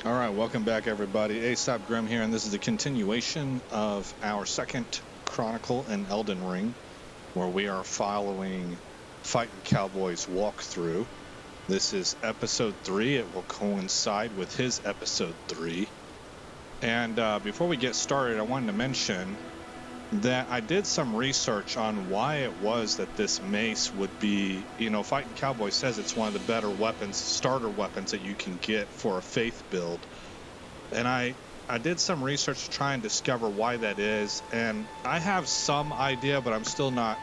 Alright, welcome back everybody. Aesop Grim here, and this is a continuation of our second Chronicle in Elden Ring, where we are following FightinCowboy's walkthrough. This is episode 3. It will coincide with his episode 3. And before we get started, I wanted to mention that I did some research on why it was that this mace would be, you know, FightinCowboy says it's one of the better weapons, starter weapons that you can get for a faith build. And I did some research to try and discover why that is, and I have some idea, but I'm still not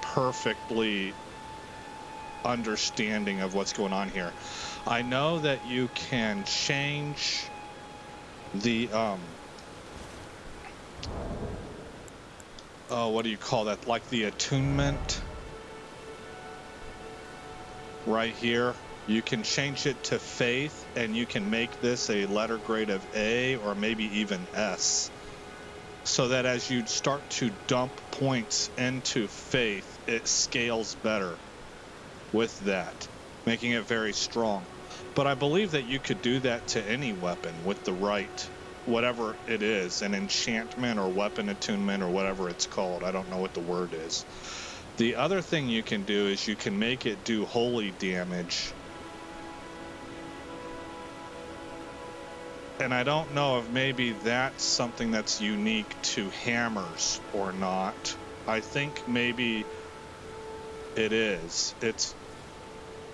perfectly understanding of what's going on here. I know that you can change the what do you call that? Like the attunement right here. You can change it to faith, and you can make this a letter grade of A or maybe even S. So that as you start to dump points into faith, it scales better with that, making it very strong. But I believe that you could do that to any weapon with the right, whatever it is, an enchantment or weapon attunement or whatever it's called. I don't know what the word is. The other thing you can do is you can make it do holy damage. And I don't know if maybe that's something that's unique to hammers or not. I think maybe it is. It's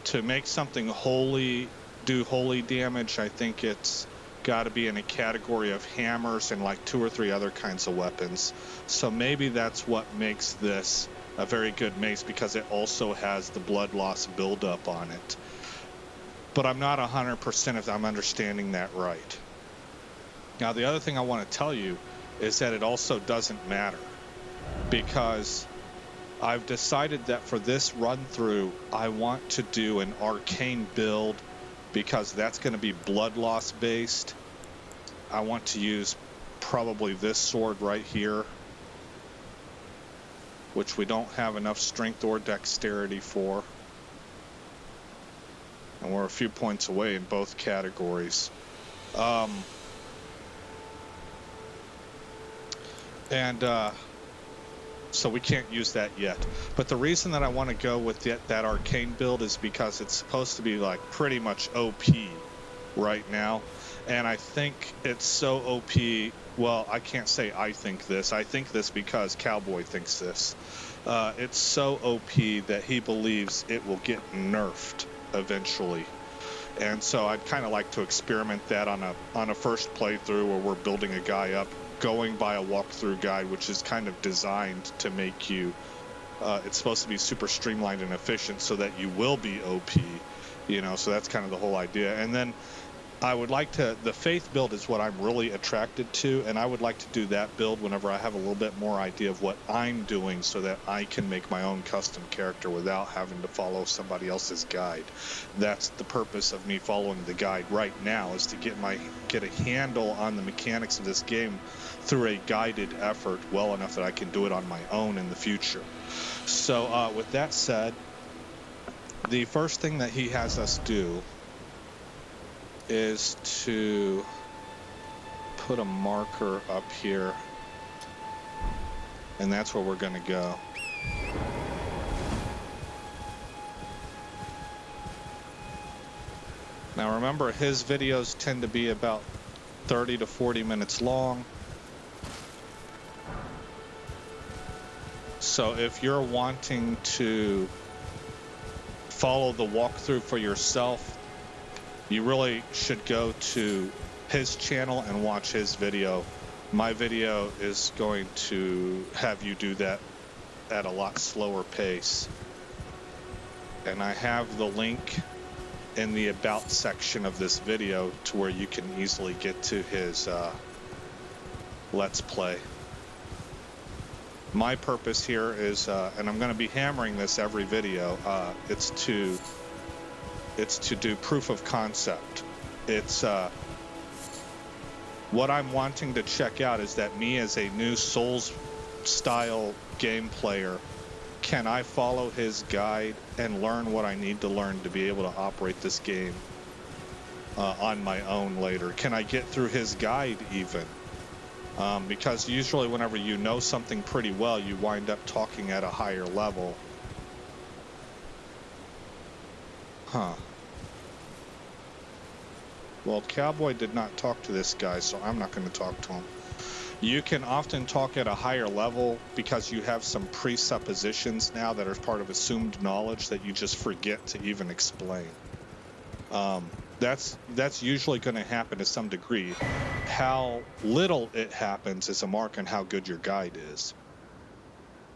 to make something holy, do holy damage. I think it's got to be in a category of hammers and like 2 or 3 other kinds of weapons. So maybe that's what makes this a very good mace, because it also has the blood loss buildup on it. But I'm not 100% if I'm understanding that right. Now the other thing I want to tell you is that it also doesn't matter, because I've decided that for this run through I want to do an arcane build, because that's going to be blood loss based. I want to use probably this sword right here, which we don't have enough strength or dexterity for, and we're a few points away in both categories. So we can't use that yet. But the reason that I want to go with that arcane build is because it's supposed to be like pretty much OP right now. And I think it's so OP, well, I can't say I think this. I think this because Cowboy thinks this. It's so OP that he believes it will get nerfed eventually. And so I'd kind of like to experiment that on a first playthrough where we're building a guy up, going by a walkthrough guide, which is kind of designed to make you, it's supposed to be super streamlined and efficient so that you will be OP, you know, so that's kind of the whole idea. And then I would like to, the faith build is what I'm really attracted to, and I would like to do that build whenever I have a little bit more idea of what I'm doing so that I can make my own custom character without having to follow somebody else's guide. That's the purpose of me following the guide right now, is to get a handle on the mechanics of this game through a guided effort well enough that I can do it on my own in the future. So with that said, the first thing that he has us do is to put a marker up here, and that's where we're going to go. Now remember, his videos tend to be about 30 to 40 minutes long. So if you're wanting to follow the walkthrough for yourself, you really should go to his channel and watch his video. My video is going to have you do that at a lot slower pace. And I have the link in the about section of this video to where you can easily get to his Let's Play. My purpose here is, and I'm going to be hammering this every video, it's to do proof of concept. It's what I'm wanting to check out is that me as a new Souls style game player, can I follow his guide and learn what I need to learn to be able to operate this game on my own later? Can I get through his guide even? Because usually whenever you know something pretty well, you wind up talking at a higher level. Huh. Well, Cowboy did not talk to this guy, so I'm not going to talk to him. You can often talk at a higher level because you have some presuppositions now that are part of assumed knowledge that you just forget to even explain. That's usually going to happen to some degree. How little it happens is a mark on how good your guide is.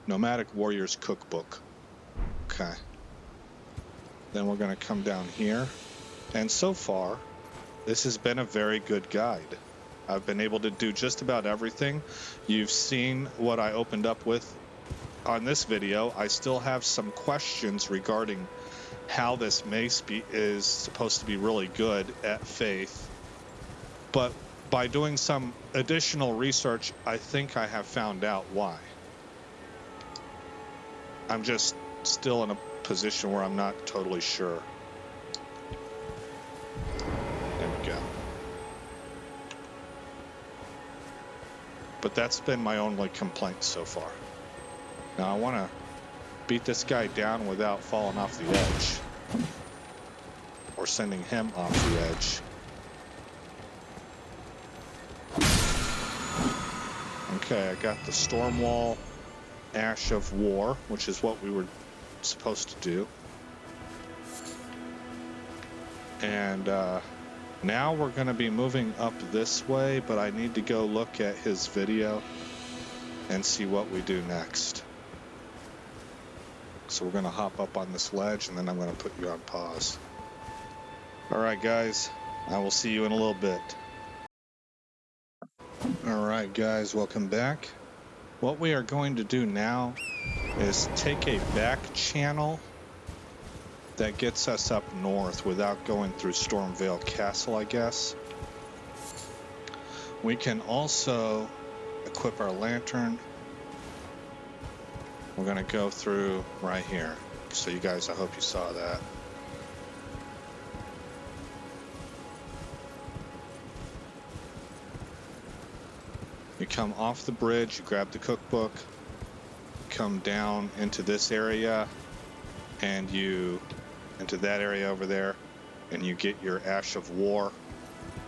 Nomadic Warriors Cookbook. Okay. Then we're going to come down here. And so far, this has been a very good guide. I've been able to do just about everything. You've seen what I opened up with on this video. I still have some questions regarding how this mace is supposed to be really good at Faith. But by doing some additional research, I think I have found out why. I'm just still in a position where I'm not totally sure. There we go. But that's been my only complaint so far. Now I want to beat this guy down without falling off the edge. Or sending him off the edge. Okay, I got the Stormwall Ash of War, which is what we were supposed to do. And now we're going to be moving up this way, but I need to go look at his video and see what we do next. So we're going to hop up on this ledge, and then I'm going to put you on pause. Alright guys, I will see you in a little bit. Alright guys, welcome back. What we are going to do now is take a back channel that gets us up north without going through Stormvale Castle, I guess. We can also equip our lantern. We're going to go through right here. So you guys, I hope you saw that. You come off the bridge, you grab the cookbook, come down into this area, and you into that area over there, and you get your Ash of War,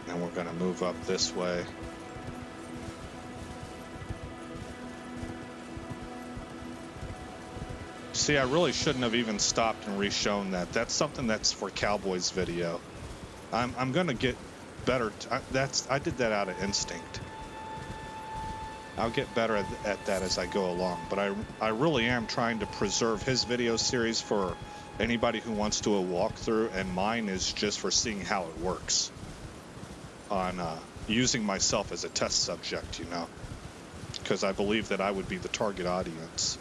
and we're going to move up this way. See, I really shouldn't have even stopped and re-shown that. That's something that's for Cowboy's video. I'm going to get better. I did that out of instinct. I'll get better at that as I go along, but I really am trying to preserve his video series for anybody who wants to do a walkthrough, and mine is just for seeing how it works on using myself as a test subject, you know, because I believe that I would be the target audience.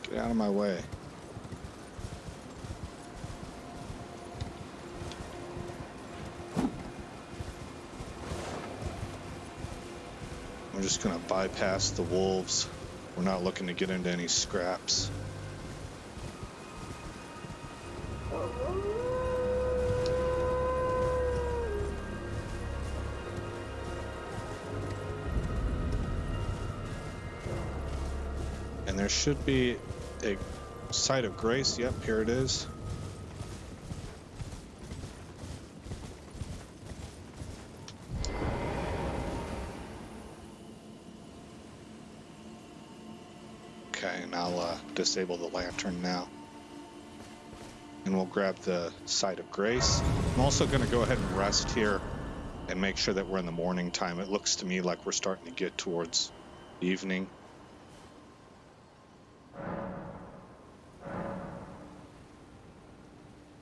Get out of my way. We're just going to bypass the wolves. We're not looking to get into any scraps. And there should be a site of grace. Yep, here it is. Okay, and I'll disable the lantern now. And we'll grab the site of grace. I'm also going to go ahead and rest here and make sure that we're in the morning time. It looks to me like we're starting to get towards evening.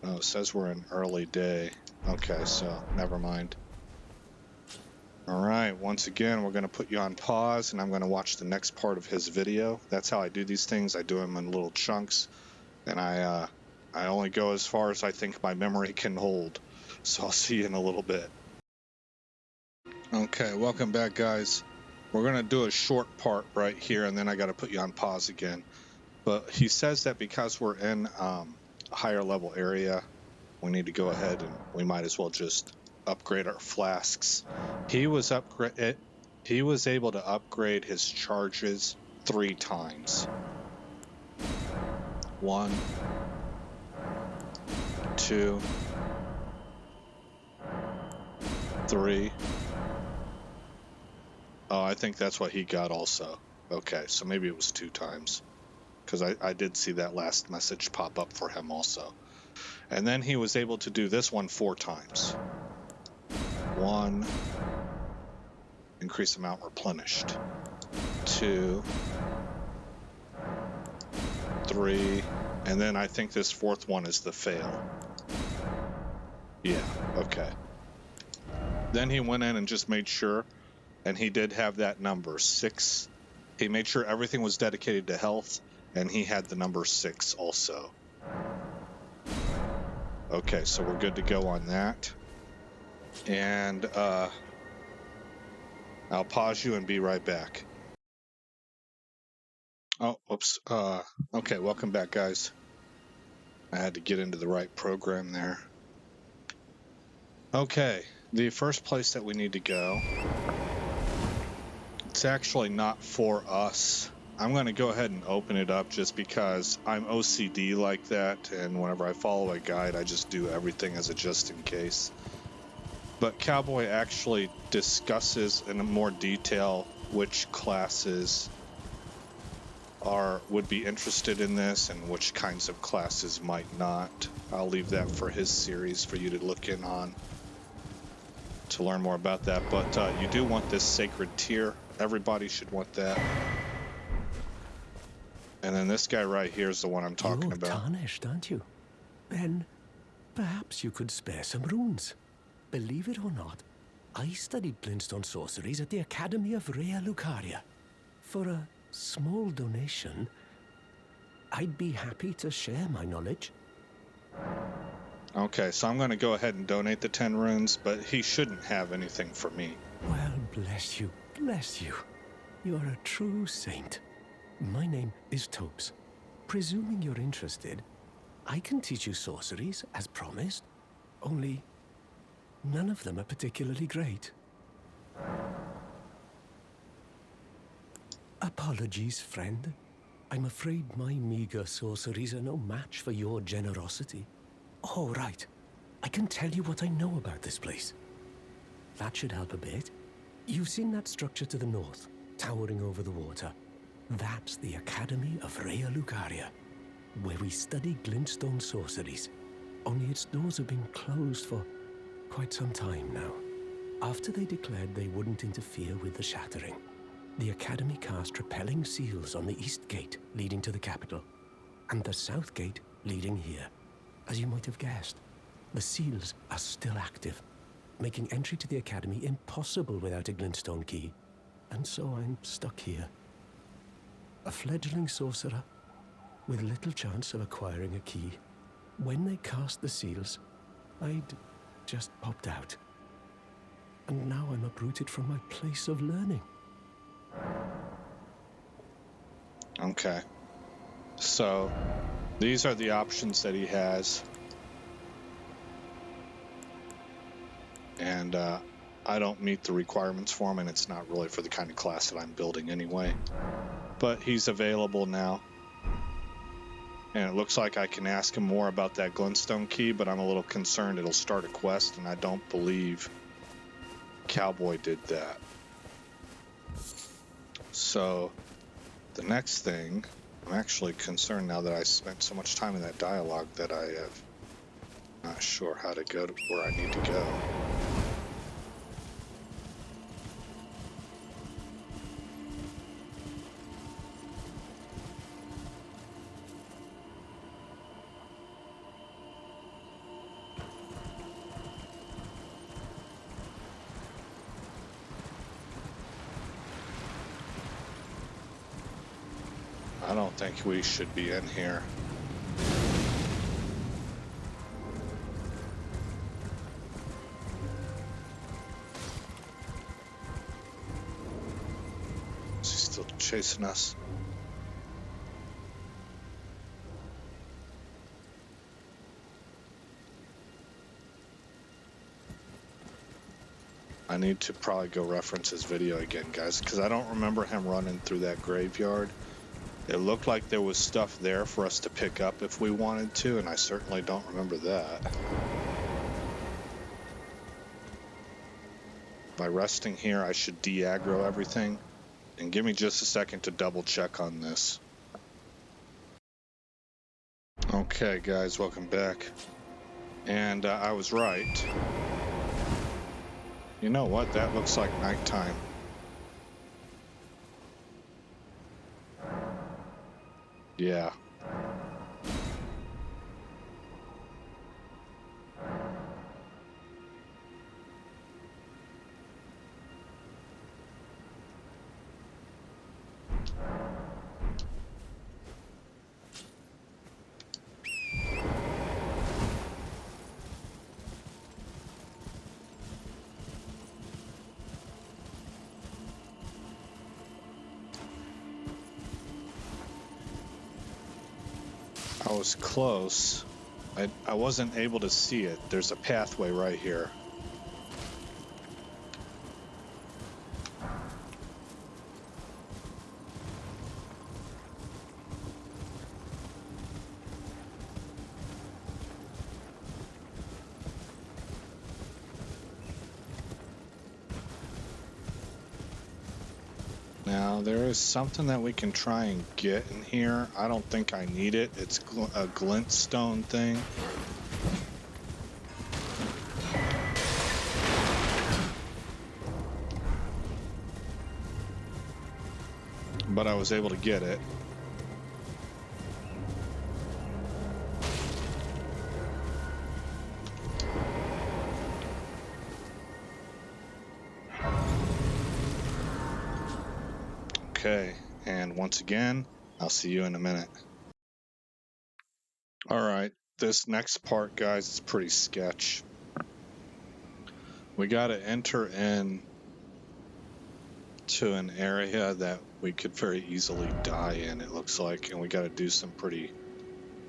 Oh, it says we're in early day. Okay, so never mind. Alright, once again, we're going to put you on pause, and I'm going to watch the next part of his video. That's how I do these things. I do them in little chunks, and I I only go as far as I think my memory can hold. So I'll see you in a little bit. Okay, welcome back, guys. We're going to do a short part right here, and then I got to put you on pause again. But he says that because we're in a higher level area, we need to go ahead and we might as well just upgrade our flasks. He was able to upgrade his charges 3 times. 1, 2, 3. Oh, I think that's what he got also. Okay, so maybe it was 2 times. Because I did see that last message pop up for him also. And then he was able to do this one 4 times. 1, increase amount replenished. 2, 3, and then I think this 4th one is the fail. Yeah, okay. Then he went in and just made sure, and he did have that number 6. He made sure everything was dedicated to health, and he had the number 6 also. Okay, so we're good to go on that. And I'll pause you and be right back. Oh, whoops. Okay, welcome back, guys. I had to get into the right program there. Okay, the first place that we need to go, it's actually not for us. I'm going to go ahead and open it up just because I'm OCD like that, and whenever I follow a guide, I just do everything as a just in case. But Cowboy actually discusses in more detail which classes would be interested in this and which kinds of classes might not. I'll leave that for his series for you to look in on to learn more about that. But you do want this sacred tier. Everybody should want that. And then this guy right here is the one I'm talking about. You're tarnished, aren't you? Then perhaps you could spare some runes. Believe it or not, I studied glintstone sorceries at the Academy of Rea Lucaria. For a small donation, I'd be happy to share my knowledge. Okay, so I'm going to go ahead and donate the 10 runes, but he shouldn't have anything for me. Well, bless you, bless you. You're a true saint. My name is Topes. Presuming you're interested, I can teach you sorceries, as promised. Only, none of them are particularly great. Apologies, friend. I'm afraid my meager sorceries are no match for your generosity. Oh, right. I can tell you what I know about this place. That should help a bit. You've seen that structure to the north, towering over the water. That's the Academy of Rea Lucaria, where we study glintstone sorceries. Only its doors have been closed for quite some time now. After they declared they wouldn't interfere with the shattering, the Academy cast repelling seals on the east gate leading to the capital, and the south gate leading here. As you might have guessed, the seals are still active, making entry to the Academy impossible without a glintstone key. And so I'm stuck here. A fledgling sorcerer with little chance of acquiring a key. When they cast the seals, I'd just popped out. And now I'm uprooted from my place of learning. Okay. So, these are the options that he has. And I don't meet the requirements for him, and it's not really for the kind of class that I'm building anyway. But he's available now. And it looks like I can ask him more about that glintstone key, but I'm a little concerned it'll start a quest, and I don't believe Cowboy did that. So, the next thing, I'm actually concerned now that I spent so much time in that dialogue that I have not sure how to go to where I need to go. I don't think we should be in here. still chasing us. I need to probably go reference his video again, guys, because I don't remember him running through that graveyard. It looked like there was stuff there for us to pick up if we wanted to, and I certainly don't remember that. By resting here, I should de-aggro everything. And give me just a second to double check on this. Okay, guys, welcome back. And I was right. You know what? That looks like nighttime. Yeah. I was close. I wasn't able to see it. There's a pathway right here. Now, there is something that we can try and get in here. I don't think I need it. It's a glintstone thing. But I was able to get it. Okay, and once again, I'll see you in a minute. All right, this next part, guys, is pretty sketch. We got to enter in to an area that we could very easily die in, it looks like, and we got to do some pretty...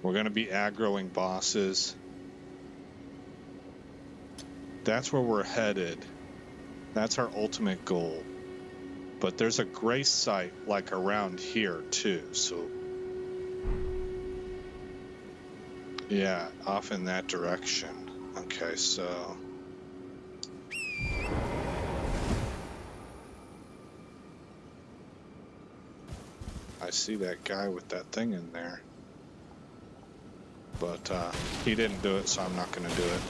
We're going to be aggroing bosses. That's where we're headed. That's our ultimate goal. But there's a grace site like around here too, so yeah, off in that direction. Okay, so I see that guy with that thing in there, but he didn't do it, so I'm not gonna do it.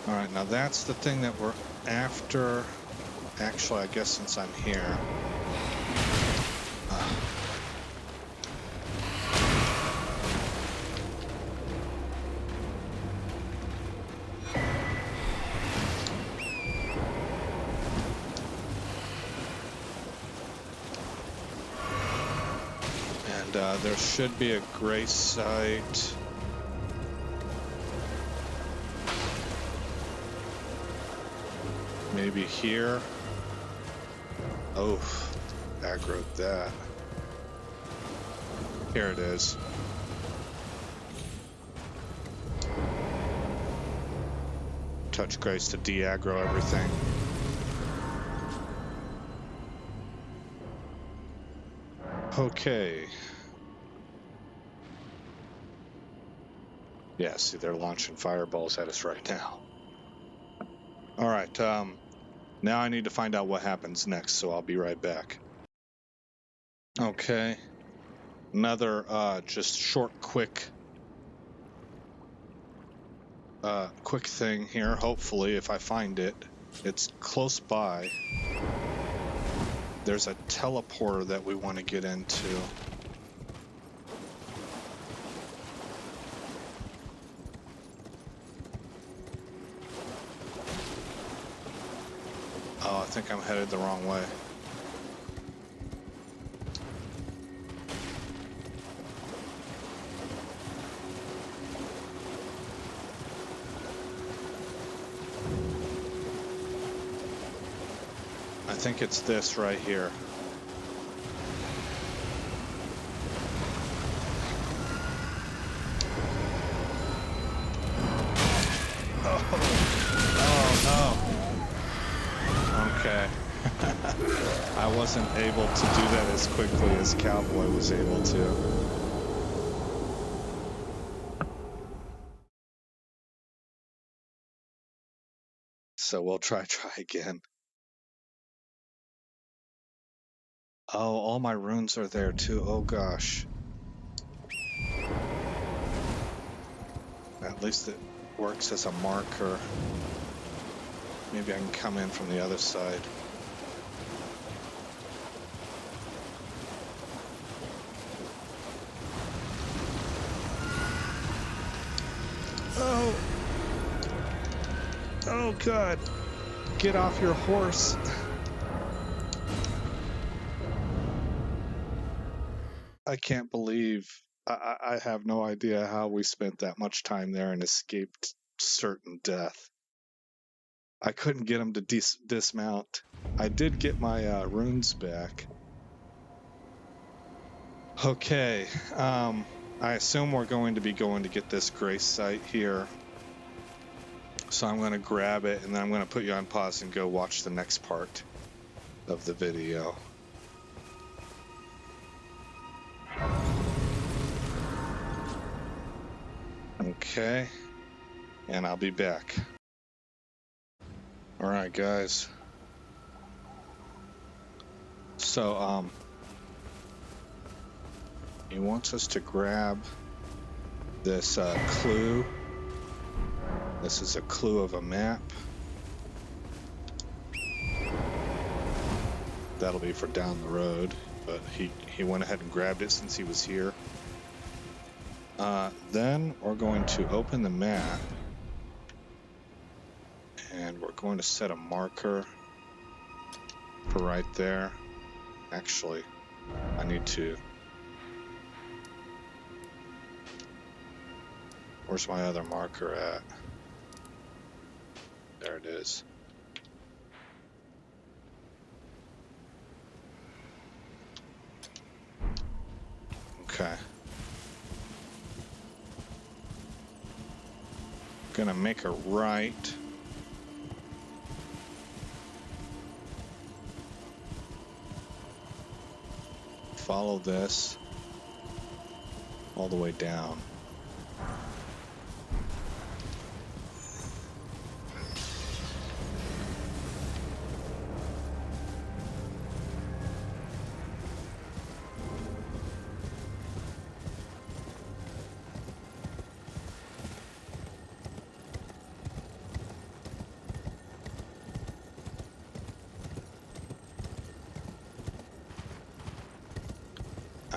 All right, now that's the thing that we're after. Actually, I guess since I'm here. And there should be a grace site. Maybe here. Oh, aggroed that. Here it is. Touch grace to de-aggro everything. Okay. Yeah, see, they're launching fireballs at us right now. All right, now I need to find out what happens next, so I'll be right back. Okay. Another, just short, quick thing here, hopefully, if I find it. It's close by. There's a teleporter that we want to get into. Oh, I think I'm headed the wrong way. I think it's this right here. Okay. I wasn't able to do that as quickly as Cowboy was able to. So we'll try again. Oh, all my runes are there too. Oh gosh. At least it works as a marker. Maybe I can come in from the other side. Oh! Oh God! Get off your horse! I can't believe... I have no idea how we spent that much time there and escaped certain death. I couldn't get him to dismount. I did get my runes back. Okay, I assume we're going to be going to get this grace site here. So I'm going to grab it and then I'm going to put you on pause and go watch the next part of the video. Okay, and I'll be back. All right, guys. So, he wants us to grab this clue. This is a clue of a map. That'll be for down the road, but he went ahead and grabbed it since he was here. Then we're going to open the map, and we're going to set a marker for right there. Actually, I need to... Where's my other marker at? There it is. Okay. Gonna make a right. Follow this all the way down.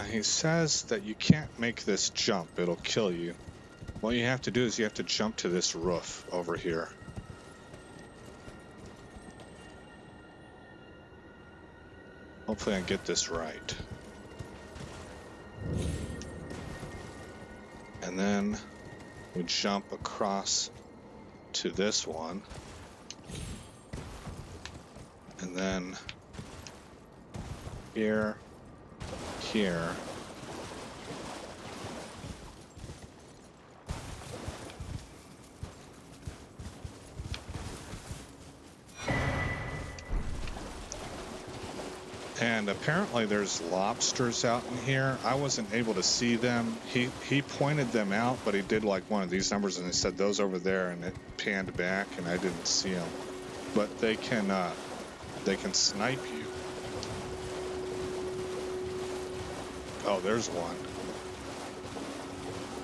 He says that you can't make this jump, it'll kill you. What you have to do is you have to jump to this roof over here. Hopefully I get this right. And then we jump across to this one. And then here, here. And apparently there's lobsters out in here. I wasn't able to see them. He pointed them out, but he did like one of these numbers and he said those over there, and it panned back and I didn't see them. But they can snipe you. Oh, there's one.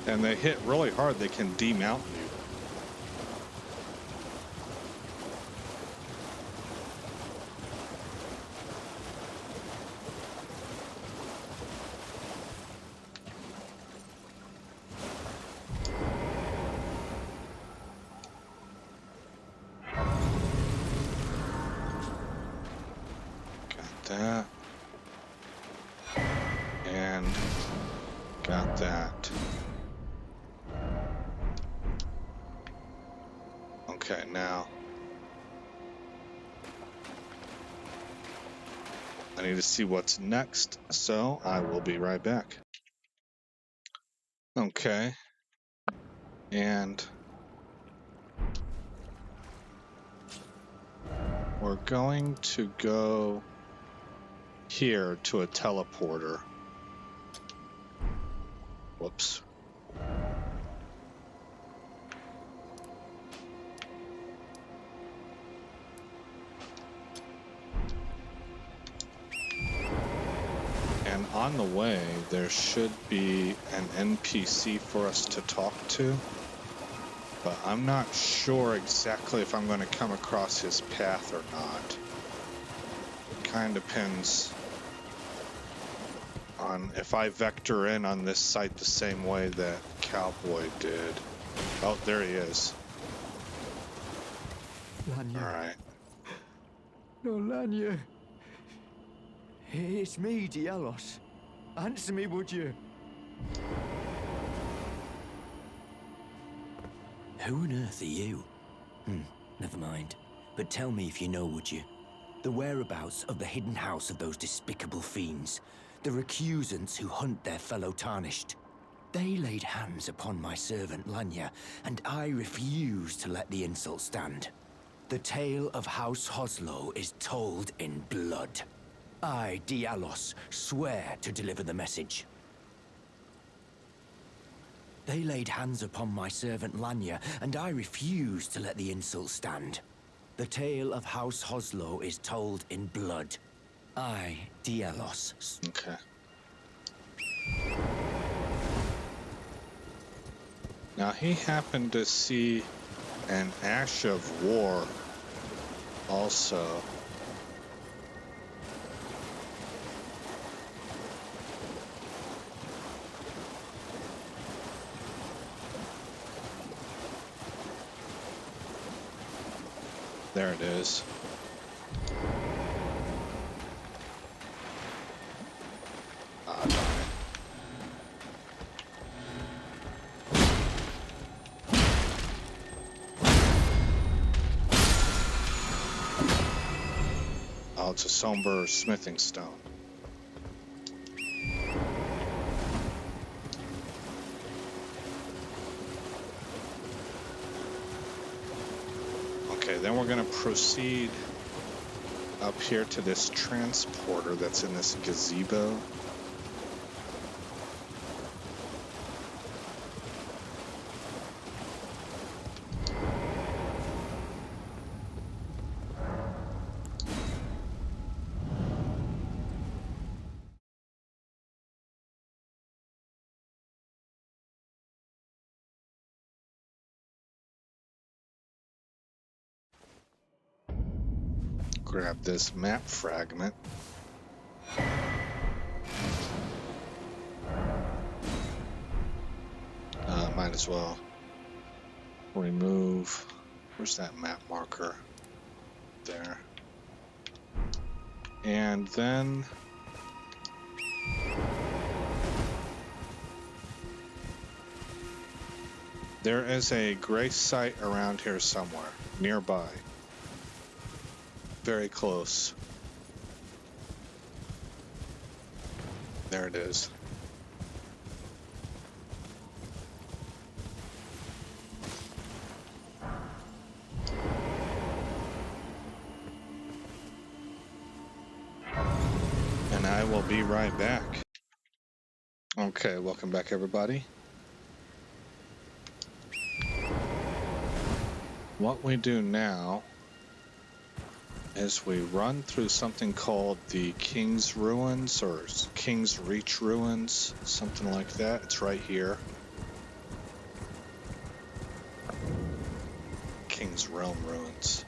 And they hit really hard. They can demount you. That and got that. Okay, now I need to see what's next, so I will be right back. Okay. And we're going to go here to a teleporter. Whoops. And on the way, there should be an NPC for us to talk to. But I'm not sure exactly if I'm going to come across his path or not. It kind of depends on if I vector in on this site the same way that Cowboy did. Oh, there he is. Lanya. All right. No, Lanya. It's me, Dialos. Answer me, would you? Who on earth are you? Never mind. But tell me if you know, would you? The whereabouts of the hidden house of those despicable fiends. The recusants who hunt their fellow tarnished. They laid hands upon my servant Lanya, and I refuse to let the insult stand. The tale of House Hoslow is told in blood. I, Dialos, swear to deliver the message. They laid hands upon my servant Lanya, and I refuse to let the insult stand. The tale of House Hoslow is told in blood. I, Dialos. Okay. Now, he happened to see an Ash of War also. There it is. Ah, darn it. Oh, it's a somber smithing stone. Okay, then we're going to proceed up here to this transporter that's in this gazebo. Grab this map fragment. Might as well remove. Where's that map marker? There. And then there is a grace site around here somewhere, nearby. Very close. There it is. And I will be right back. Okay, welcome back everybody. What we do now is we run through something called the King's Ruins or King's Reach Ruins, something like that. It's right here. King's Realm Ruins.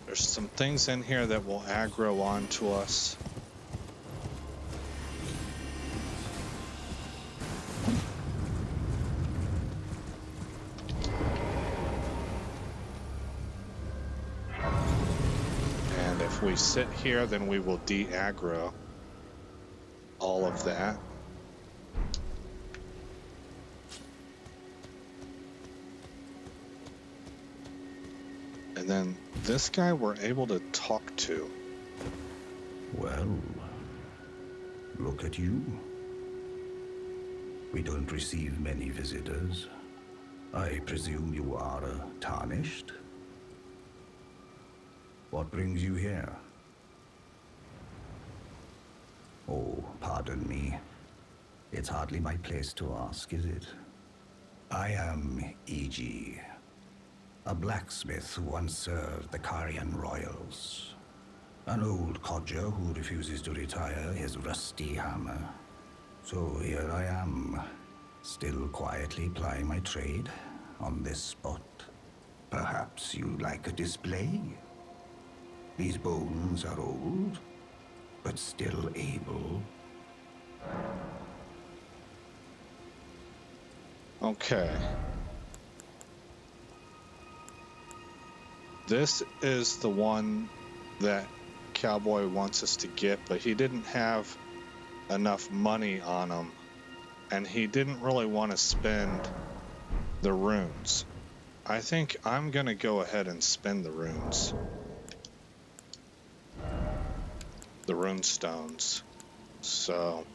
There's some things in here that will aggro onto us. And if we sit here, then we will de-aggro all of that. And then this guy we're able to talk to. Well, look at you. We don't receive many visitors. I presume you are tarnished? What brings you here? Oh, pardon me. It's hardly my place to ask, is it? I am E.G., a blacksmith who once served the Carian royals. An old codger who refuses to retire his rusty hammer. So here I am, still quietly plying my trade on this spot. Perhaps you'd like a display? These bones are old, but still able. Okay. This is the one that Cowboy wants us to get, but he didn't have enough money on him, and he didn't really want to spend the runes. I think I'm gonna go ahead and spend the runes. The rune stones. So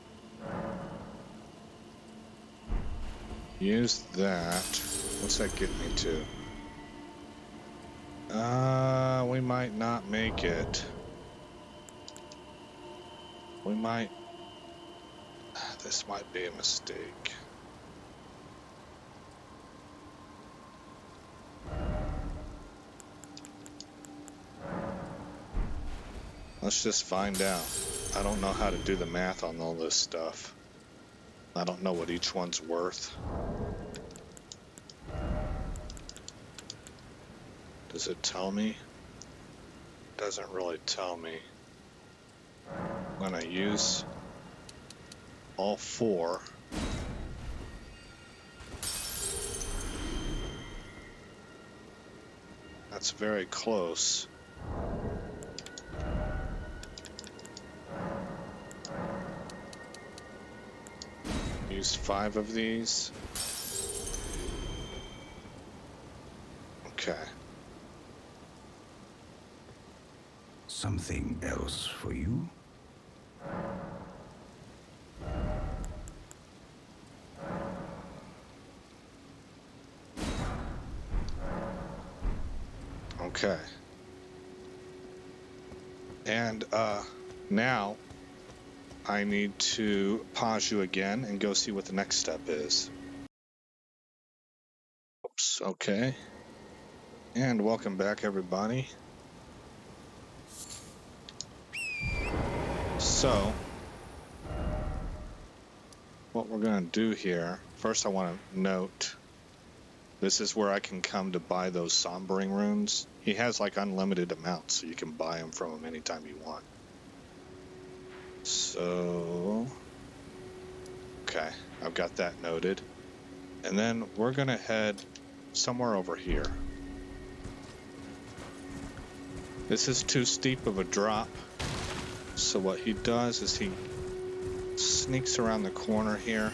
use that. What's that get me to? We might not make it. We might. This might be a mistake. Let's just find out. I don't know how to do the math on all this stuff. I don't know what each one's worth. Does it tell me? Doesn't really tell me. I'm gonna use all 4. That's very close. Use 5 of these. Okay. Something else for you? Okay. And now I need to pause you again and go see what the next step is. Oops, okay. And welcome back, everybody. So, what we're going to do here, first I want to note, this is where I can come to buy those sombering runes. He has like unlimited amounts, so you can buy them from him anytime you want. So, okay, I've got that noted. And then we're going to head somewhere over here. This is too steep of a drop. So what he does is he sneaks around the corner here.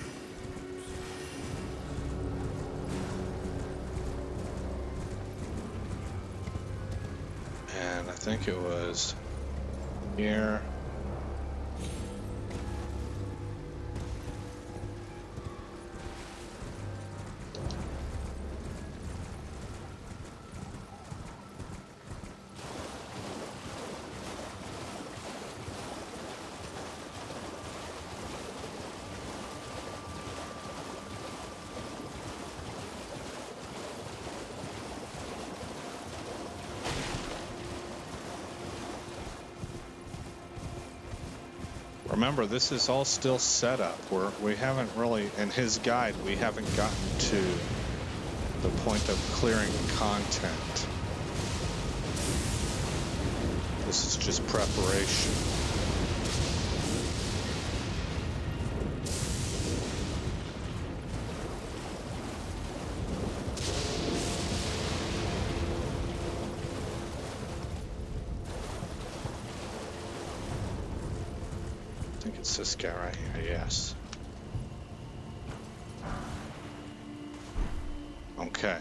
And I think it was here. Remember, this is all still set up. We haven't really, in his guide, we haven't gotten to the point of clearing content. This is just preparation. I think it's this guy right here, yes. Okay.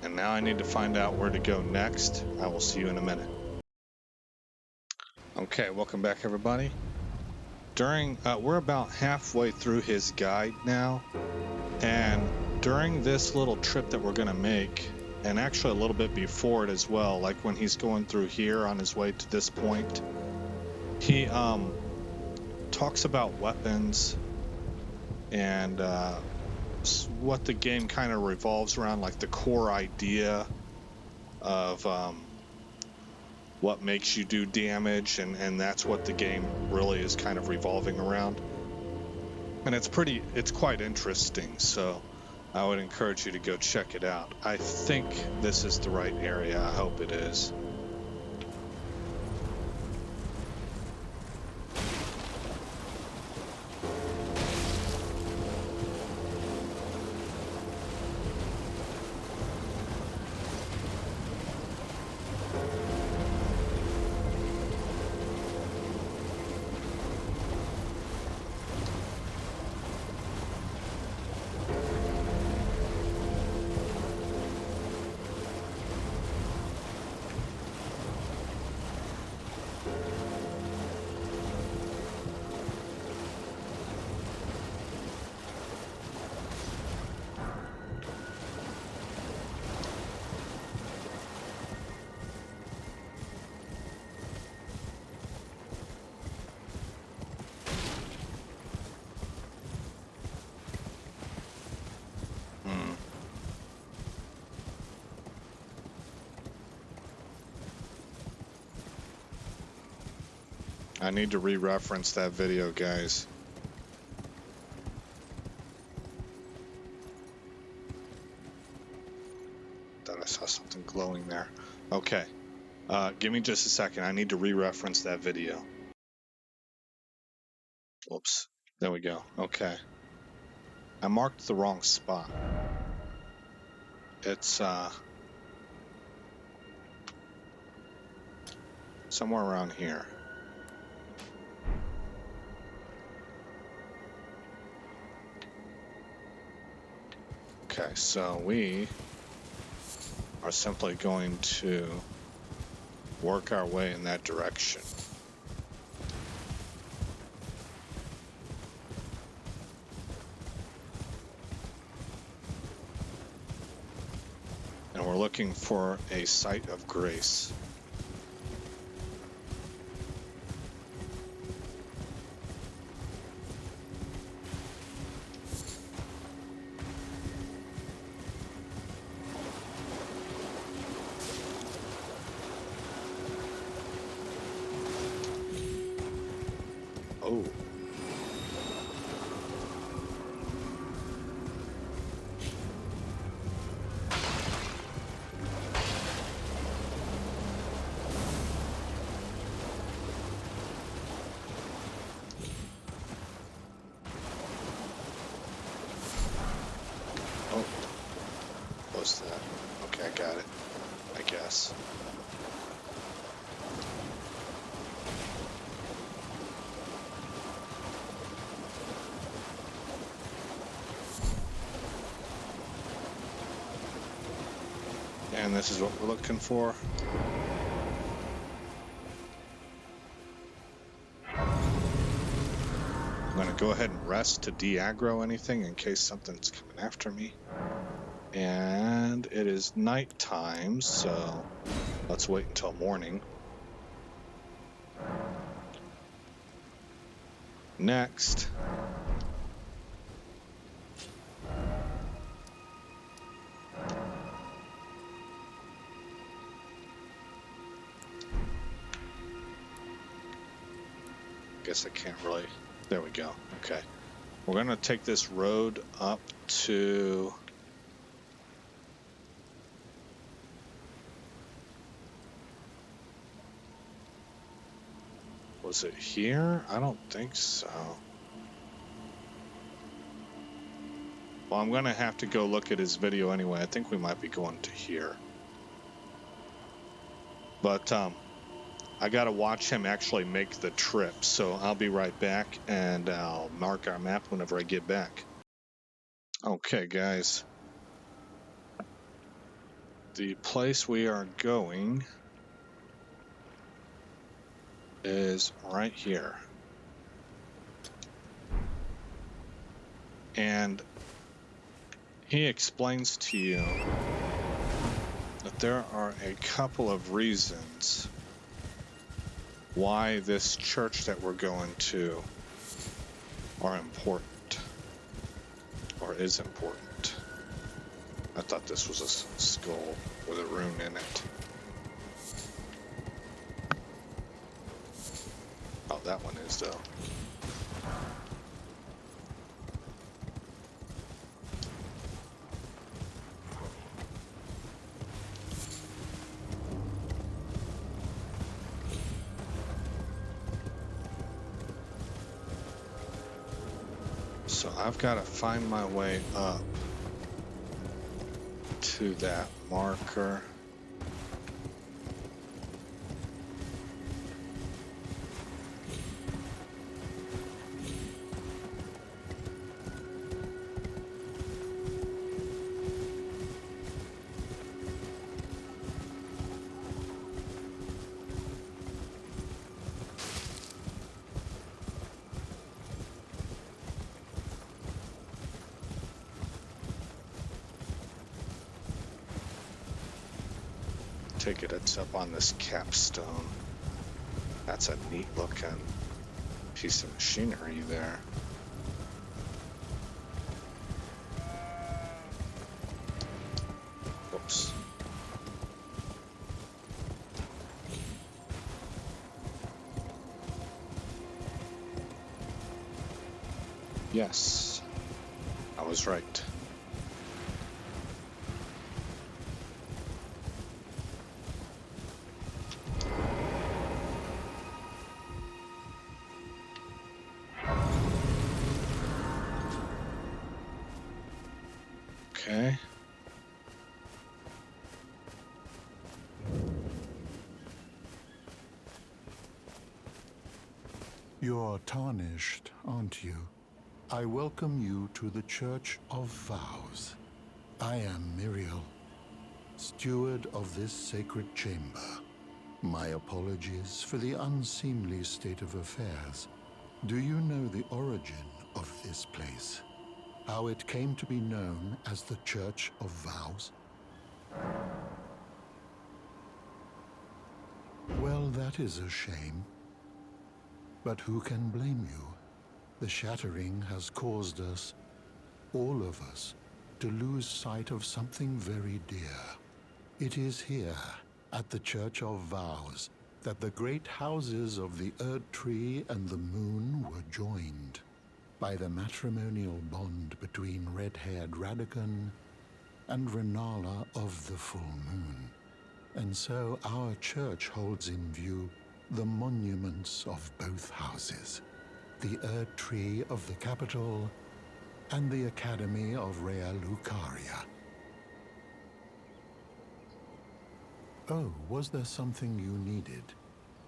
And now I need to find out where to go next. I will see you in a minute. Okay, welcome back, everybody. We're about halfway through his guide now, and during this little trip that we're going to make, and actually a little bit before it as well, like when he's going through here on his way to this point, he talks about weapons and what the game kind of revolves around, like the core idea of what makes you do damage, and that's what the game really is kind of revolving around. And it's quite interesting, so I would encourage you to go check it out. I think this is the right area. I hope it is. I need to re-reference that video, guys. Thought I saw something glowing there. Okay. Give me just a second. I need to re-reference that video. Whoops. There we go. Okay. I marked the wrong spot. It's somewhere around here. Okay, so we are simply going to work our way in that direction. And we're looking for a site of grace. Oh. Oh. What's that? Okay, I got it. I guess. And this is what we're looking for. I'm going to go ahead and rest to de-aggro anything in case something's coming after me. And it is nighttime, so let's wait until morning. Next. Guess I can't really. There we go. Okay. We're going to take this road up to... Was it here? I don't think so. Well, I'm going to have to go look at his video anyway. I think we might be going to here. But I got to watch him actually make the trip. So I'll be right back, and I'll mark our map whenever I get back. Okay, guys. The place we are going is right here. And he explains to you that there are a couple of reasons why this church that we're going to are important, or is important. I thought this was a skull with a rune in it. Oh, that one is, though. So I've got to find my way up to that marker. Take it, it's up on this capstone. That's a neat looking piece of machinery there. Whoops. Yes, I was right. Okay. You're tarnished, aren't you? I welcome you to the Church of Vows. I am Miriel, steward of this sacred chamber. My apologies for the unseemly state of affairs. Do you know the origin of this place? How it came to be known as the Church of Vows? Well, that is a shame. But who can blame you? The shattering has caused us, all of us, to lose sight of something very dear. It is here, at the Church of Vows, that the great houses of the Erd Tree and the Moon were joined by the matrimonial bond between red-haired Radagon and Renala of the Full Moon. And so our church holds in view the monuments of both houses, the Erd Tree of the capital and the Academy of Rea Lucaria. Oh, was there something you needed?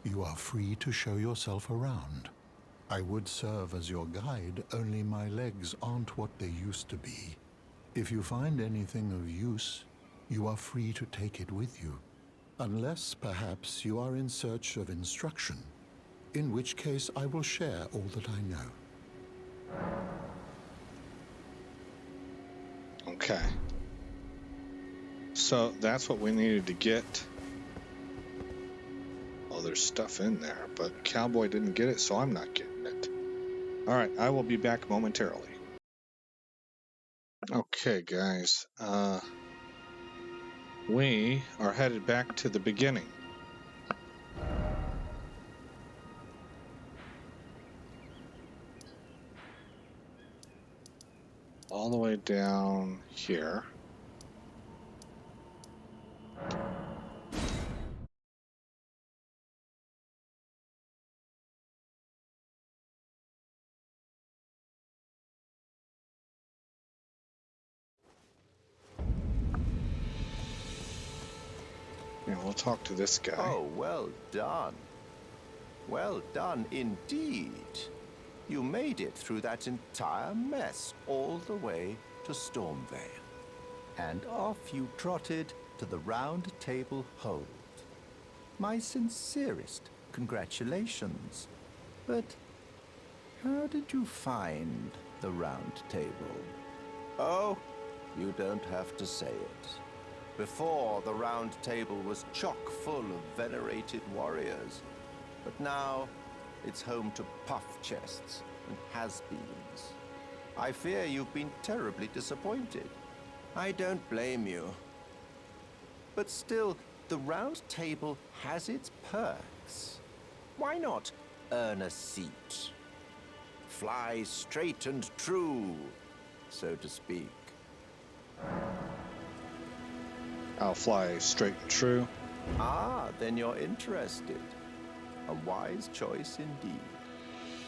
You are free to show yourself around. I would serve as your guide, only my legs aren't what they used to be. If you find anything of use, you are free to take it with you. Unless, perhaps, you are in search of instruction, in which case I will share all that I know. Okay. So that's what we needed to get. Oh, there's stuff in there, but Cowboy didn't get it, so I'm not getting it. All right, I will be back momentarily. Okay, guys. We are headed back to the beginning. All the way down here. And we'll talk to this guy. Oh, well done. Well done indeed. You made it through that entire mess all the way to Stormvale. And off you trotted to the Round Table Hold. My sincerest congratulations. But how did you find the Round Table? Oh, you don't have to say it. Before, the Round Table was chock full of venerated warriors. But now, it's home to puff chests and has-beens. I fear you've been terribly disappointed. I don't blame you. But still, the Round Table has its perks. Why not earn a seat? Fly straight and true, so to speak. I'll fly straight and true. Ah, then you're interested. A wise choice indeed.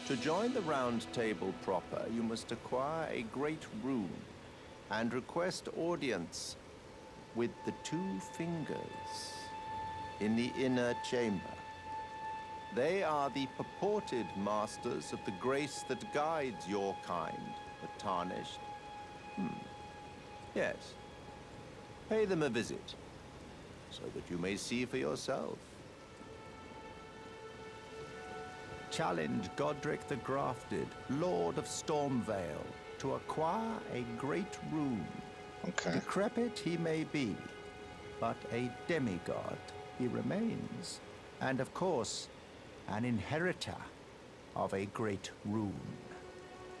To join the Round Table proper, you must acquire a great rune and request audience with the 2 fingers in the inner chamber. They are the purported masters of the grace that guides your kind, the Tarnished. Yes. Pay them a visit, so that you may see for yourself. Challenge Godric the Grafted, Lord of Stormvale, to acquire a great rune. Okay. Decrepit he may be, but a demigod he remains. And of course, an inheritor of a great rune.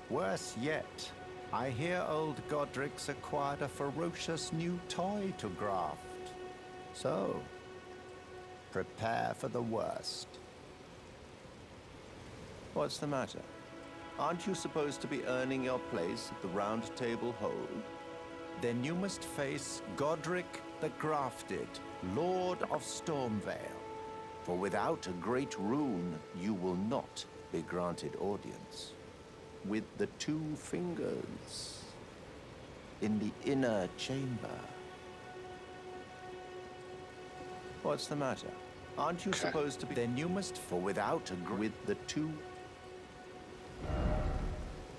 Worse yet, I hear old Godric's acquired a ferocious new toy to graft. So, prepare for the worst. What's the matter? Aren't you supposed to be earning your place at the Round Table Hold? Then you must face Godric the Grafted, Lord of Stormvale. For without a great rune, you will not be granted audience. With the 2 fingers in the inner chamber. What's the matter? Aren't you supposed to be? Then you must, for without a with the 2.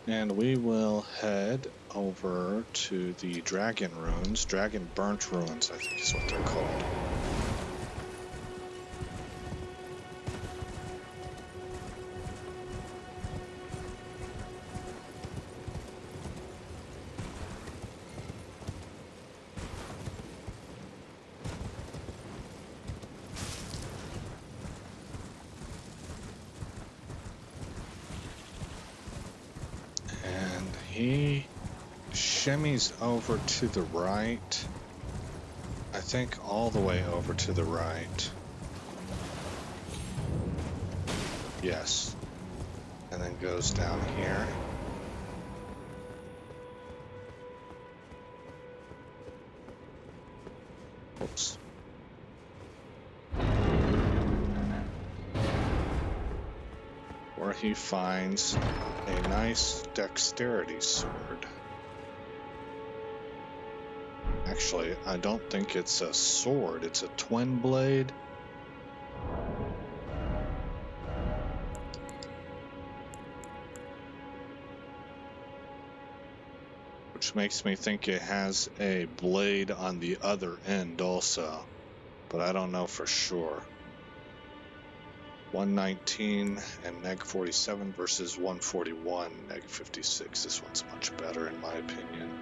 And we will head over to the Dragon Ruins. Dragon Burnt Ruins, I think is what they're called. He shimmies over to the right. I think all the way over to the right. Yes. And then goes down here. Oops. Where he finds a nice dexterity sword. Actually, I don't think it's a sword, it's a twin blade. Which makes me think it has a blade on the other end also, but I don't know for sure. 119 and neg 47 versus 141 neg 56. This one's much better in my opinion.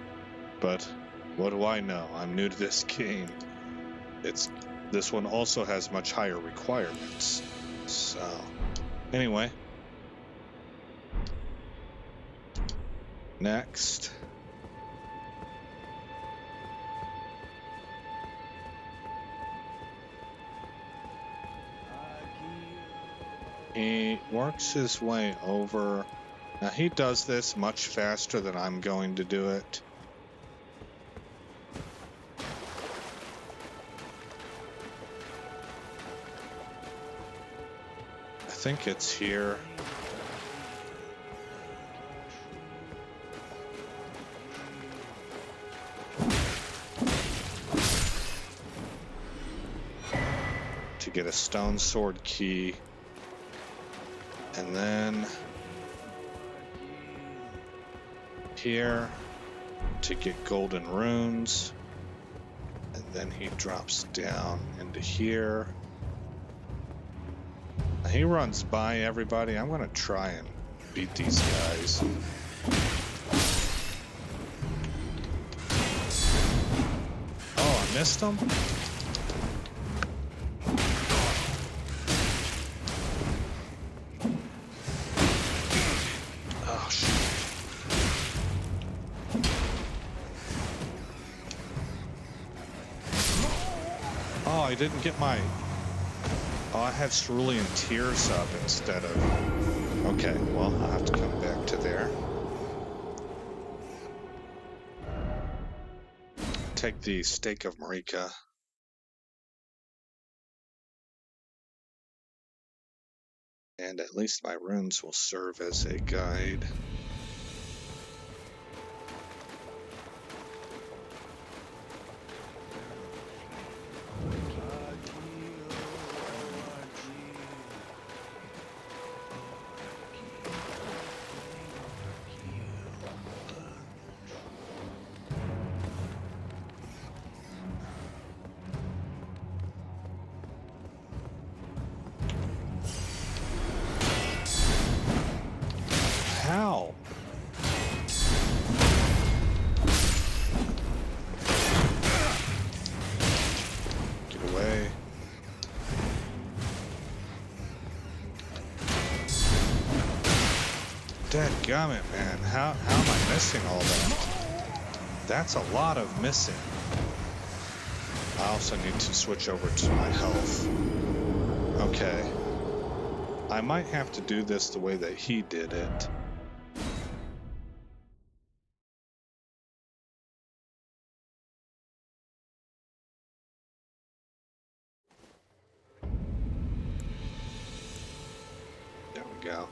But what do I know? I'm new to this game. This one also has much higher requirements. So anyway. Next. He works his way over. Now he does this much faster than I'm going to do it. I think it's here. To get a stone sword key. And then here to get golden runes, and then he drops down into here. I He runs by everybody. I'm gonna try and beat these guys. Oh, I missed him? Oh, shoot. Oh, I didn't get my... Oh, I had Cerulean Tears up instead of... Okay, well, I'll have to come back to there. Take the Stake of Marika. And at least my runes will serve as a guide. How? Get away. Dadgummit, man. How am I missing all that? That's a lot of missing. I also need to switch over to my health. Okay. I might have to do this the way that he did it. There we go.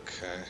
Okay.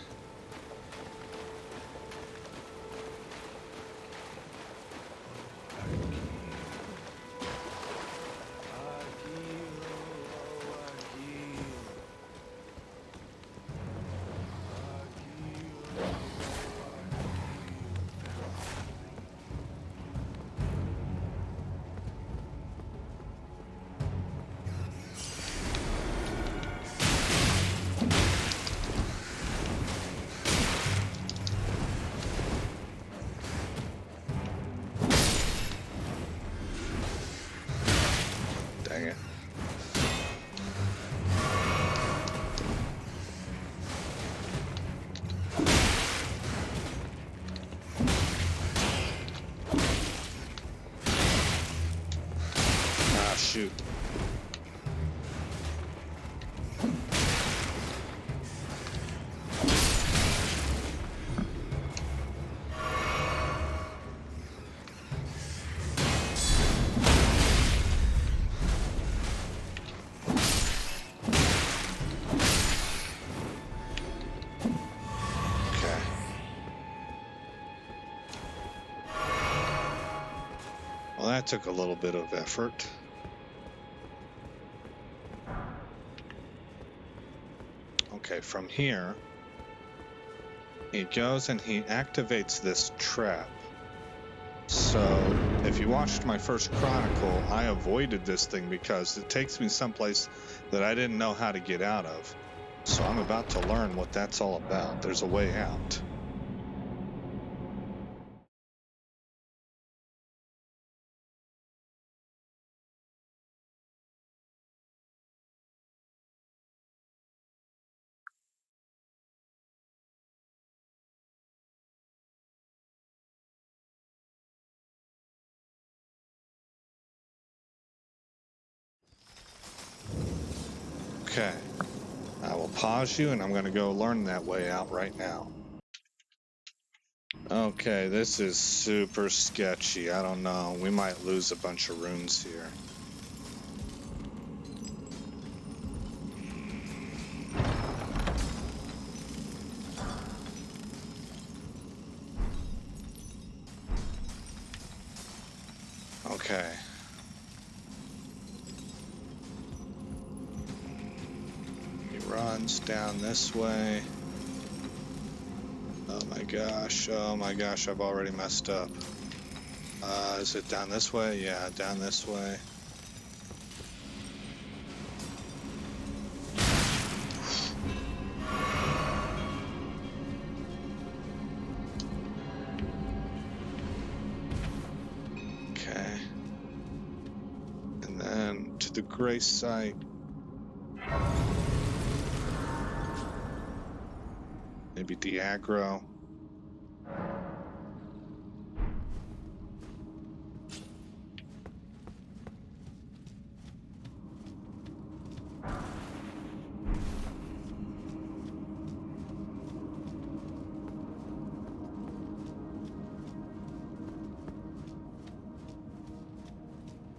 Dang it. Ah, shoot. Well, that took a little bit of effort. Okay, from here, he goes and he activates this trap. So, if you watched my first Chronicle, I avoided this thing because it takes me someplace that I didn't know how to get out of. So I'm about to learn what that's all about. There's a way out. Okay, I will pause you and I'm going to go learn that way out right now. Okay, this is super sketchy. I don't know. We might lose a bunch of runes here. Okay. He runs down this way. Oh my gosh, I've already messed up. Is it down this way? Yeah, down this way. to the gray site. Maybe Diagro.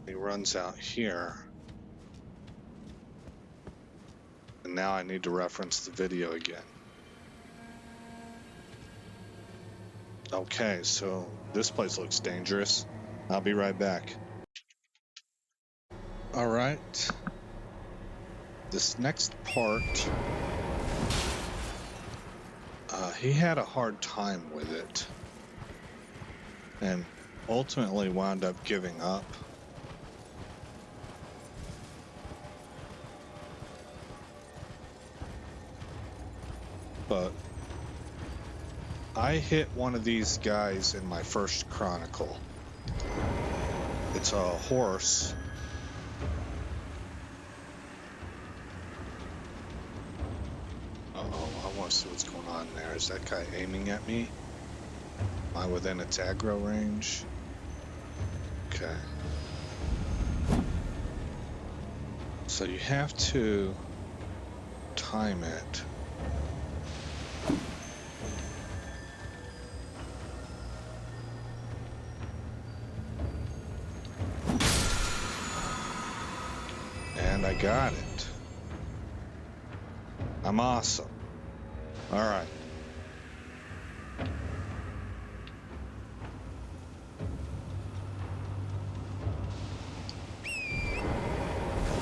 He runs out here. And now I need to reference the video again. Okay, so this place looks dangerous. I'll be right back. All right. This next part, he had a hard time with it and ultimately wound up giving up. But I hit one of these guys in my first chronicle. It's a horse. Uh-oh, I want to see what's going on there. Is that guy aiming at me? Am I within its aggro range? Okay. So you have to time it. And I got it. I'm awesome. All right.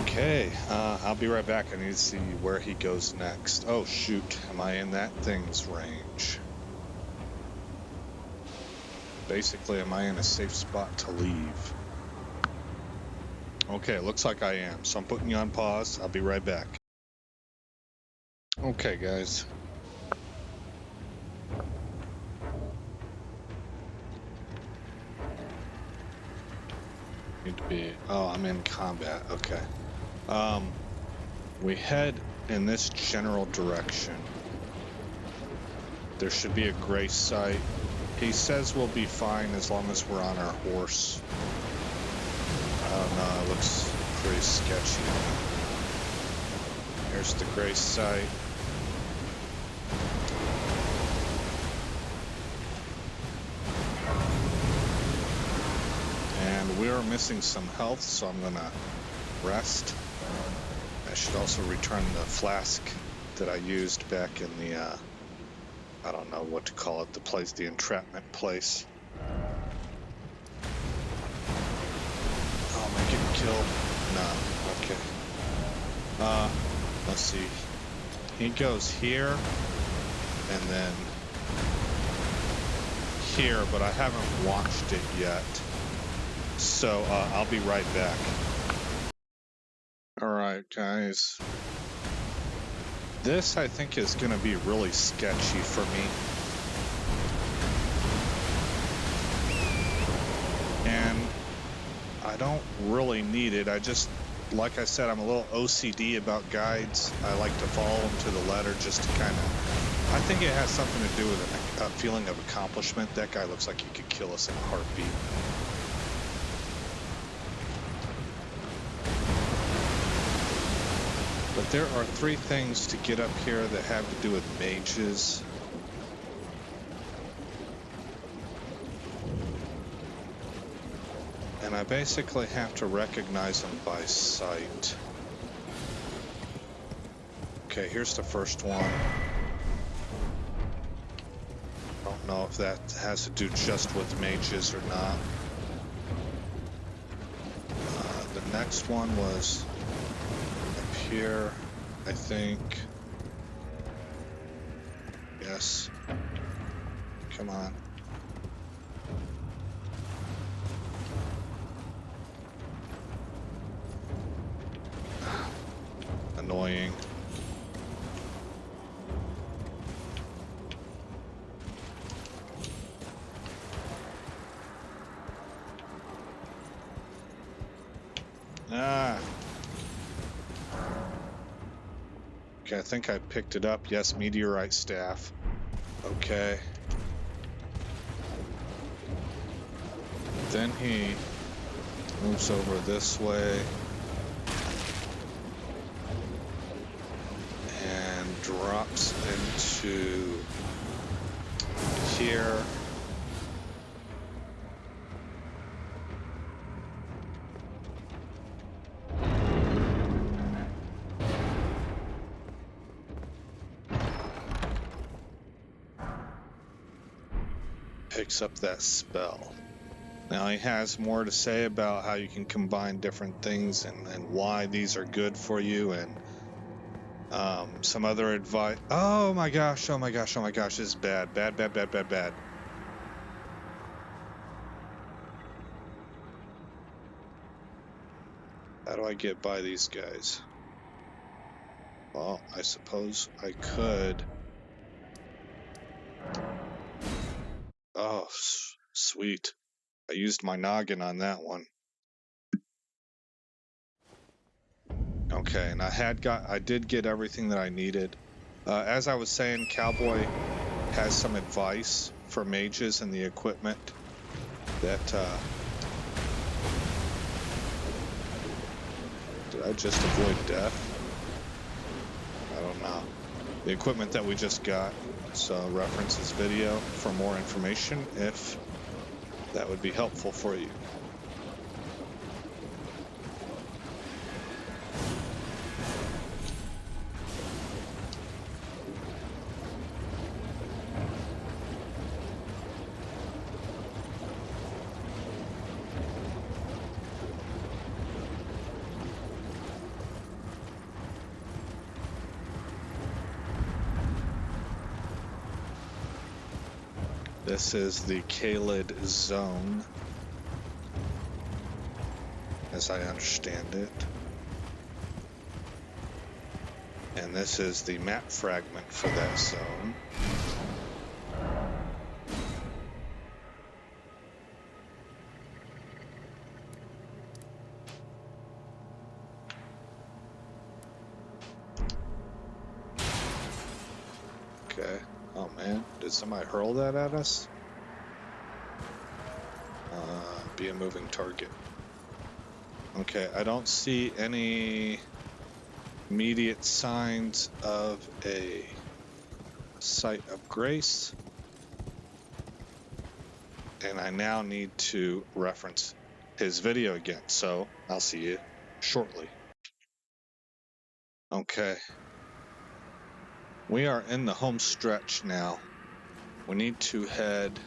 Okay, I'll be right back. I need to see where he goes next. Oh, shoot. Am I in that thing's range? Basically, am I in a safe spot to leave? Okay, looks like I am. So I'm putting you on pause. I'll be right back. Okay, guys. Need to be... Oh, I'm in combat. Okay. We head in this general direction. There should be a gray site. He says we'll be fine as long as we're on our horse. I don't know, it looks pretty sketchy. Here's the gray site. And we're missing some health, so I'm gonna rest. I should also return the flask that I used back in the, I don't know what to call it, the place, the entrapment place. Oh, am I getting killed? No, okay. Let's see. He goes here, and then here, but I haven't watched it yet. So, I'll be right back. Alright, guys. This, I think, is going to be really sketchy for me. And I don't really need it. I just, like I said, I'm a little OCD about guides. I like to follow them to the letter just to kind of... I think it has something to do with a feeling of accomplishment. That guy looks like he could kill us in a heartbeat. But there are 3 things to get up here that have to do with mages. And I basically have to recognize them by sight. Okay, here's the first one. Don't know if that has to do just with mages or not. The next one was here, I think. Yes. Come on. Annoying. Ah. Okay, I think I picked it up. Yes, meteorite staff. Okay. Then he moves over this way and drops into here. Picks up that spell. Now he has more to say about how you can combine different things and why these are good for you, and some other advice. Oh my gosh, oh my gosh, oh my gosh, this is bad. Bad, bad, bad, bad, bad. How do I get by these guys? Well, I suppose I could. Oh, sweet. I used my noggin on that one. Okay, and I did get everything that I needed. As I was saying, Cowboy has some advice for mages and the equipment that, did I just avoid death? I don't know. The equipment that we just got, so reference this video for more information if that would be helpful for you. This is the Kaled zone, as I understand it. And this is the map fragment for that zone. Okay. Oh man, did somebody hurl that at us? Be a moving target. Okay, I don't see any immediate signs of a site of grace. And I now need to reference his video again, so I'll see you shortly. Okay. We are in the home stretch now. We need to head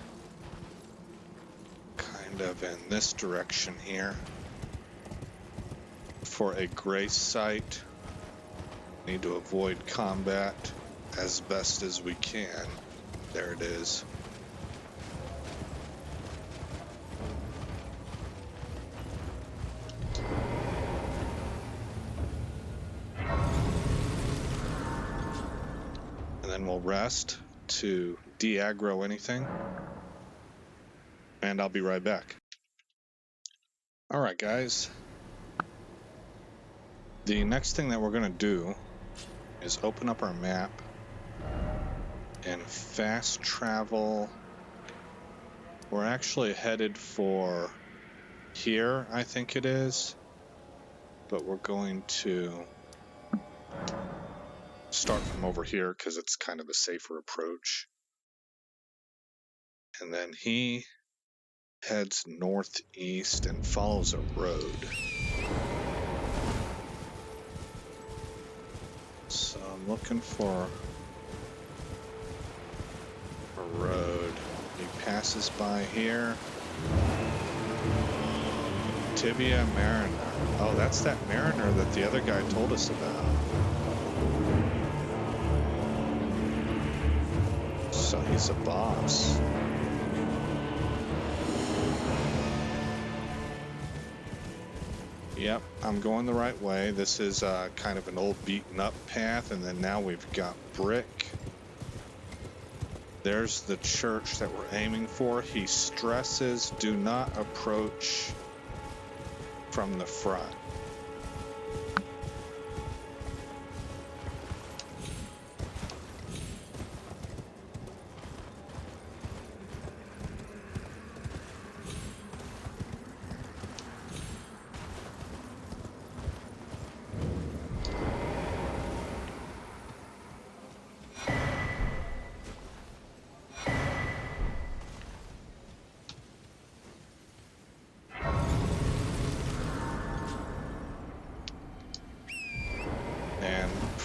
kind of in this direction here for a grace site. Need to avoid combat as best as we can. There it is. And then we'll rest to de-aggro anything. And I'll be right back. Alright guys. The next thing that we're going to do is open up our map and fast travel. We're actually headed for here, I think it is. But we're going to start from over here because it's kind of a safer approach. And then he heads northeast and follows a road. So I'm looking for a road. He passes by here. Tibia Mariner. Oh, that's that Mariner that the other guy told us about. So he's a boss. Yep, I'm going the right way. This is kind of an old beaten up path, and then now we've got brick. There's the church that we're aiming for. He stresses, do not approach from the front.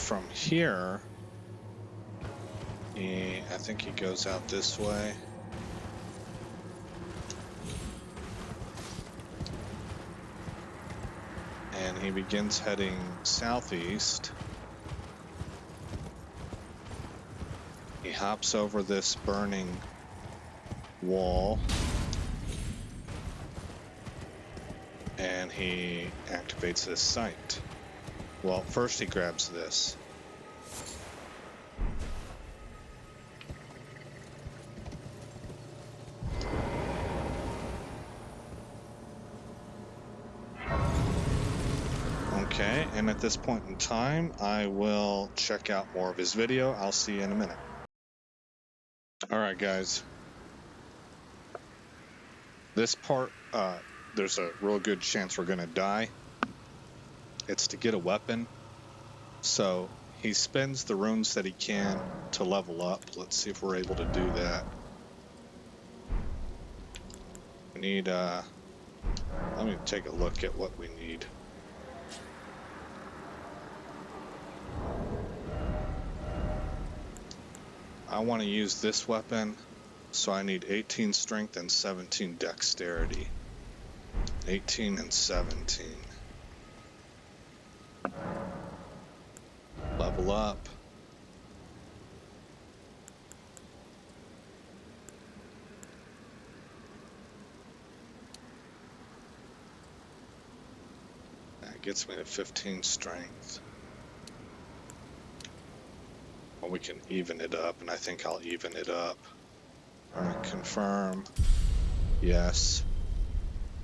from here, I think he goes out this way. And he begins heading southeast. He hops over this burning wall. And he activates this site. Well, first he grabs this. Okay, and at this point in time, I will check out more of his video. I'll see you in a minute. Alright guys. This part, there's a real good chance we're gonna die. It's to get a weapon. So he spends the runes that he can to level up. Let's see if we're able to do that. We need, let me take a look at what we need. I want to use this weapon, so I need 18 strength and 17 dexterity. 18 and 17. Level up. That gets me to 15 strength. Well, we can even it up, and I think I'll even it up. Alright, confirm. Yes.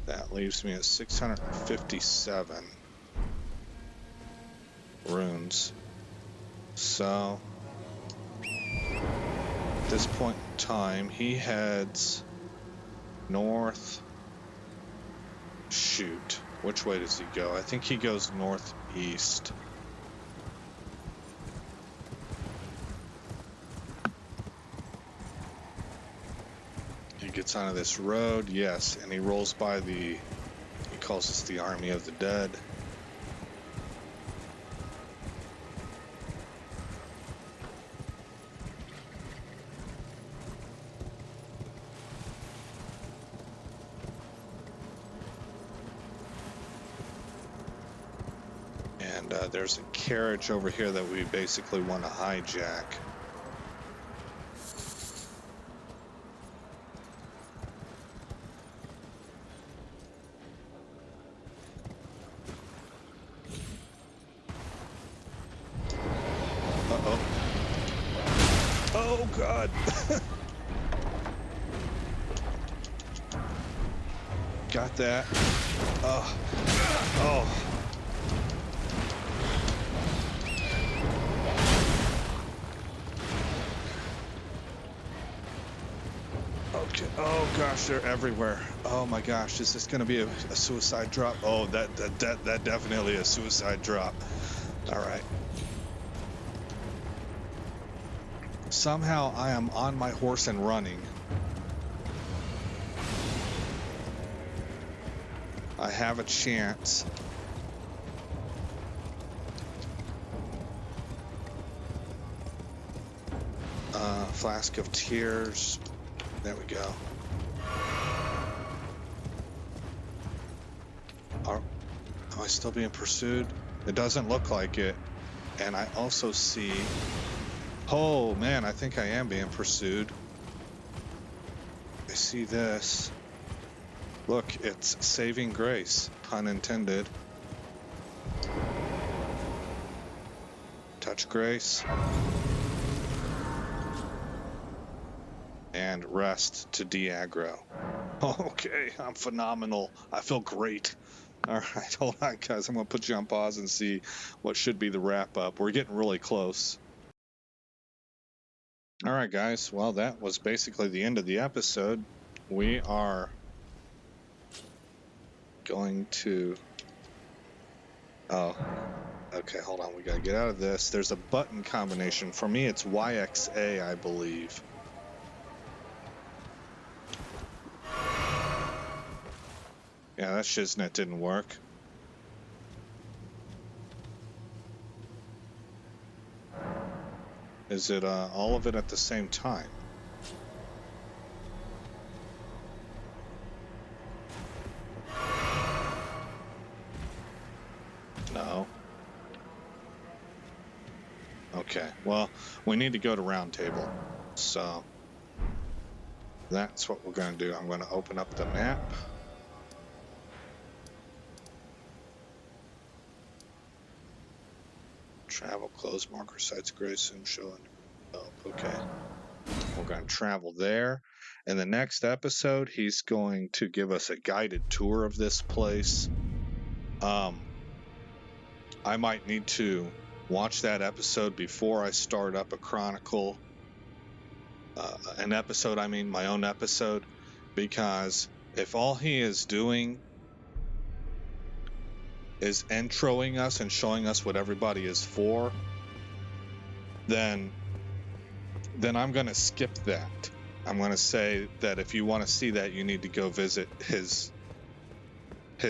That leaves me at 657 runes. So, at this point in time, he heads north. Shoot. Which way does he go? I think he goes northeast. He gets onto this road, yes, and he rolls by he calls this the Army of the Dead. And there's a carriage over here that we basically want to hijack. Uh-oh. Oh, God. Got that. Oh. Oh. Okay. Oh gosh, they're everywhere. Oh my gosh, is this gonna be a suicide drop? Oh, that definitely a suicide drop. All right. Somehow I am on my horse and running. I have a chance. Flask of Tears. There we go. Am I still being pursued? It doesn't look like it. And I also see... Oh, man, I think I am being pursued. I see this. Look, it's saving grace, pun intended. Touch grace. And rest to de-aggro. Okay, I'm phenomenal. I feel great. All right, hold on, guys. I'm going to put you on pause and see what should be the wrap-up. We're getting really close. All right, guys. Well, that was basically the end of the episode. We are going to... Oh, okay, hold on. We got to get out of this. There's a button combination. For me, it's YXA, I believe. Yeah, that shiznit didn't work. Is it all of it at the same time? No. Okay, well, we need to go to round table. So that's what we're going to do. I'm going to open up the map. Travel, close, marker sites, gray, soon show. Okay. We're going to travel there. In the next episode, he's going to give us a guided tour of this place. I might need to watch that episode before I start up a chronicle. My own episode, because if all he is doing is introing us and showing us what everybody is for, then I'm going to skip that. I'm going to say that if you want to see that, you need to go visit his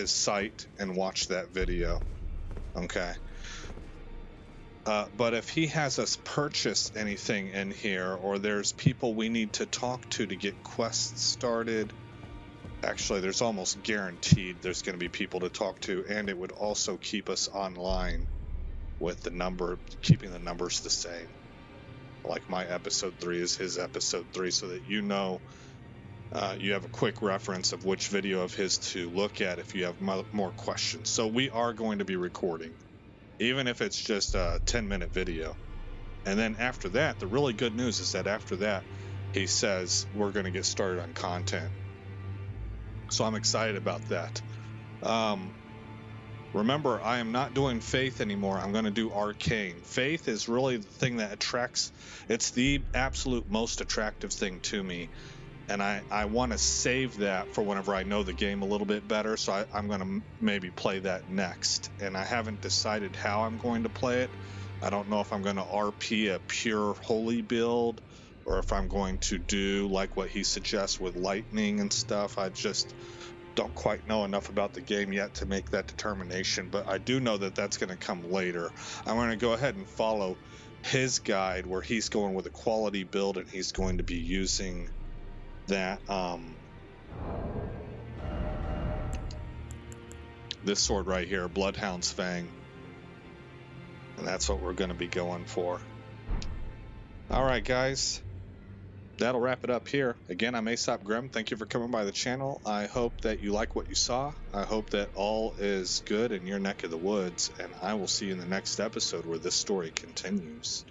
site and watch that video. Okay. But if he has us purchase anything in here, or there's people we need to talk to get quests started, actually, there's almost guaranteed there's going to be people to talk to, and it would also keep us online with keeping the numbers the same. Like my episode 3 is his episode 3, so that you know you have a quick reference of which video of his to look at if you have more questions. So we are going to be recording, even if it's just a 10-minute video. And then after that, the really good news is that after that, he says we're going to get started on content. So I'm excited about that. Remember, I am not doing Faith anymore. I'm going to do Arcane. Faith is really the thing that attracts. It's the absolute most attractive thing to me. And I want to save that for whenever I know the game a little bit better. So I'm going to maybe play that next. And I haven't decided how I'm going to play it. I don't know if I'm going to RP a pure holy build, or if I'm going to do like what he suggests with lightning and stuff. I just don't quite know enough about the game yet to make that determination. But I do know that that's going to come later. I'm going to go ahead and follow his guide where he's going with a quality build, and he's going to be using that this sword right here, Bloodhound's Fang, and that's what we're going to be going for. All right, guys, that'll wrap it up here. Again, I'm Aesop Grimm. Thank you for coming by the channel. I hope that you like what you saw. I hope that all is good in your neck of the woods, and I will see you in the next episode where this story continues.